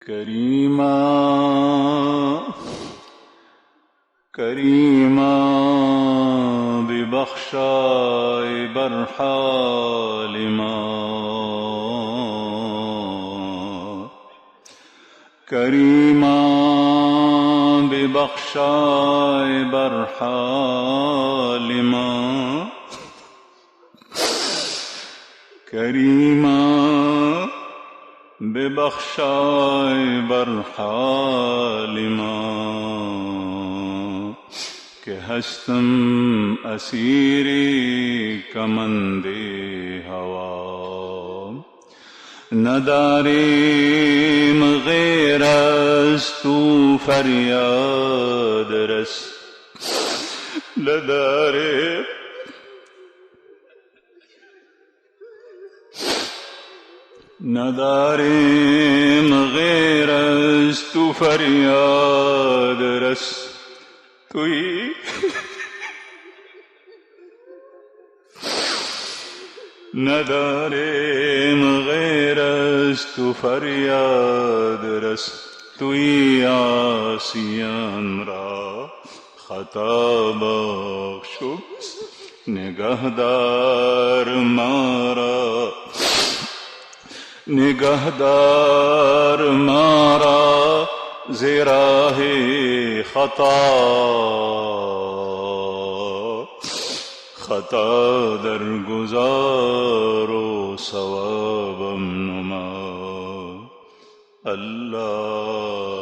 करीमा करीमा बिबख्शाय बरहालिमा करीमा बिबख्शाय बरहालिमा करीमा बिबख्शाय बरहालिमा के हस्तम असीरी कमंदे हवा नदारेम गैरस तू फरियाद रस लदारे नदारेम गैरस तू फरियाद रस तुई नदारेम गैरस तू फरियाद रस तुई आसियान रा खता बख्शु निगहदार मारा निगहदार मारा ज़ेराहे खता खता दर गुजारो सवाबम नुमा अल्लाह